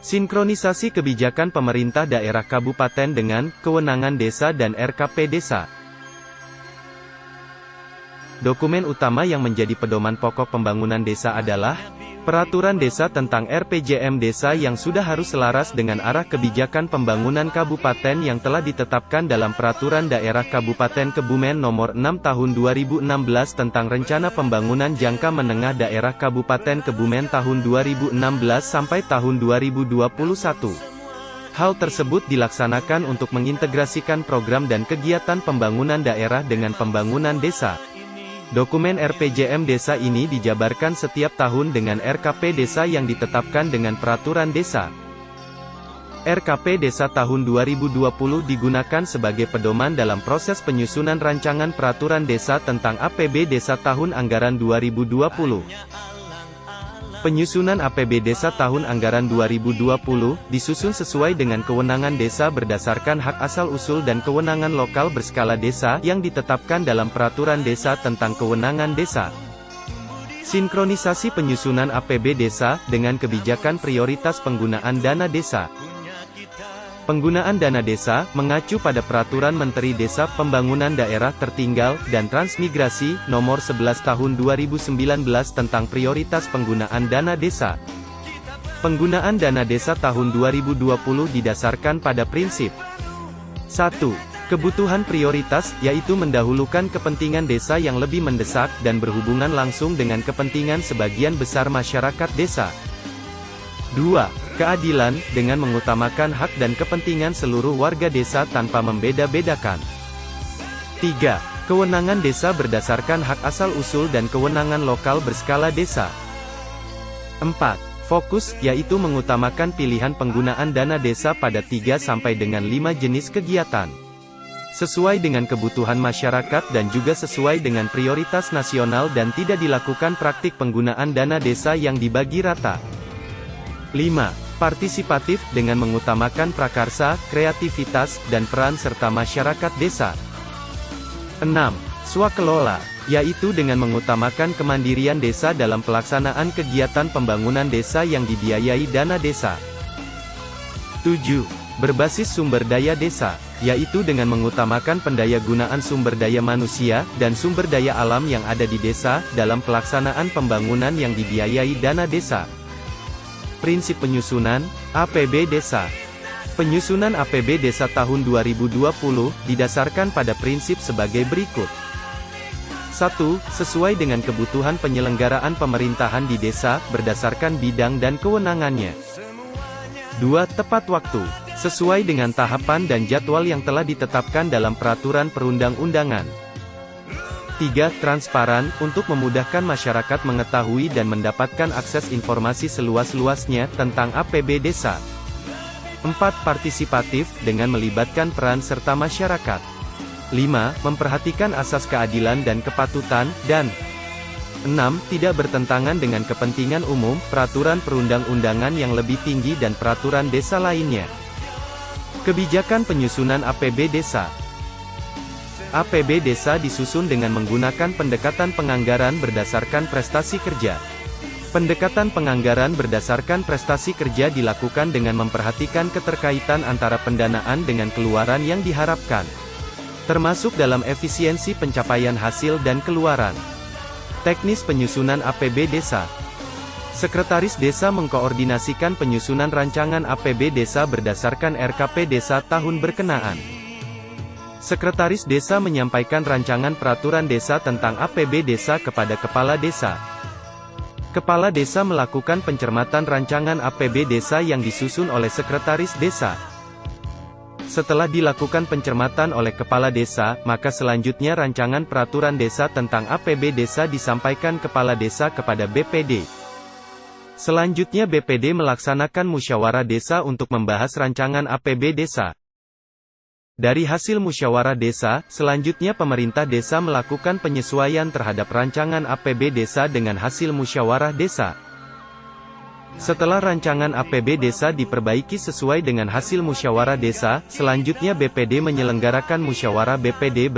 Sinkronisasi kebijakan pemerintah daerah kabupaten dengan kewenangan desa dan RKP desa. Dokumen utama yang menjadi pedoman pokok pembangunan desa adalah Peraturan Desa tentang RPJM Desa yang sudah harus selaras dengan arah kebijakan pembangunan kabupaten yang telah ditetapkan dalam Peraturan Daerah Kabupaten Kebumen Nomor 6 Tahun 2016 tentang Rencana Pembangunan Jangka Menengah Daerah Kabupaten Kebumen tahun 2016 sampai tahun 2021. Hal tersebut dilaksanakan untuk mengintegrasikan program dan kegiatan pembangunan daerah dengan pembangunan desa. Dokumen RPJM Desa ini dijabarkan setiap tahun dengan RKP Desa yang ditetapkan dengan Peraturan Desa. RKP Desa tahun 2020 digunakan sebagai pedoman dalam proses penyusunan rancangan Peraturan Desa tentang APB Desa tahun anggaran 2020. Penyusunan APB Desa tahun anggaran 2020 disusun sesuai dengan kewenangan desa berdasarkan hak asal-usul dan kewenangan lokal berskala desa yang ditetapkan dalam Peraturan Desa tentang Kewenangan Desa. Sinkronisasi penyusunan APB Desa dengan kebijakan prioritas penggunaan dana desa. Penggunaan dana desa mengacu pada Peraturan Menteri Desa Pembangunan Daerah Tertinggal dan Transmigrasi Nomor 11 Tahun 2019 tentang prioritas penggunaan dana desa. Penggunaan dana desa tahun 2020 didasarkan pada prinsip 1. Kebutuhan prioritas, yaitu mendahulukan kepentingan desa yang lebih mendesak dan berhubungan langsung dengan kepentingan sebagian besar masyarakat desa. 2. Keadilan, dengan mengutamakan hak dan kepentingan seluruh warga desa tanpa membeda-bedakan. 3. Kewenangan desa berdasarkan hak asal-usul dan kewenangan lokal berskala desa. 4. Fokus, yaitu mengutamakan pilihan penggunaan dana desa pada 3-5 jenis kegiatan. Sesuai dengan kebutuhan masyarakat dan juga sesuai dengan prioritas nasional dan tidak dilakukan praktik penggunaan dana desa yang dibagi rata. 5. Partisipatif, dengan mengutamakan prakarsa, kreativitas, dan peran serta masyarakat desa. 6. Swakelola, yaitu dengan mengutamakan kemandirian desa dalam pelaksanaan kegiatan pembangunan desa yang dibiayai dana desa. 7. Berbasis sumber daya desa, yaitu dengan mengutamakan pendayagunaan sumber daya manusia, dan sumber daya alam yang ada di desa, dalam pelaksanaan pembangunan yang dibiayai dana desa. Prinsip penyusunan APB Desa. Penyusunan APB Desa tahun 2020 didasarkan pada prinsip sebagai berikut. 1. Sesuai dengan kebutuhan penyelenggaraan pemerintahan di desa, berdasarkan bidang dan kewenangannya. 2. Tepat waktu. Sesuai dengan tahapan dan jadwal yang telah ditetapkan dalam peraturan perundang-undangan. 3. Transparan, untuk memudahkan masyarakat mengetahui dan mendapatkan akses informasi seluas-luasnya tentang APB Desa. 4. Partisipatif, dengan melibatkan peran serta masyarakat. 5. Memperhatikan asas keadilan dan kepatutan, dan 6. Tidak bertentangan dengan kepentingan umum, peraturan perundang-undangan yang lebih tinggi dan peraturan desa lainnya. Kebijakan penyusunan APB Desa. APB Desa disusun dengan menggunakan pendekatan penganggaran berdasarkan prestasi kerja. Pendekatan penganggaran berdasarkan prestasi kerja dilakukan dengan memperhatikan keterkaitan antara pendanaan dengan keluaran yang diharapkan, termasuk dalam efisiensi pencapaian hasil dan keluaran. Teknis penyusunan APB Desa. Sekretaris Desa mengkoordinasikan penyusunan rancangan APB Desa berdasarkan RKP Desa tahun berkenaan. Sekretaris Desa menyampaikan rancangan peraturan desa tentang APB Desa kepada Kepala Desa. Kepala Desa melakukan pencermatan rancangan APB Desa yang disusun oleh Sekretaris Desa. Setelah dilakukan pencermatan oleh Kepala Desa, maka selanjutnya rancangan peraturan desa tentang APB Desa disampaikan Kepala Desa kepada BPD. Selanjutnya BPD melaksanakan musyawarah desa untuk membahas rancangan APB Desa. Dari hasil musyawarah desa, selanjutnya pemerintah desa melakukan penyesuaian terhadap rancangan APB Desa dengan hasil musyawarah desa. Setelah rancangan APB Desa diperbaiki sesuai dengan hasil musyawarah desa, selanjutnya BPD menyelenggarakan musyawarah BPD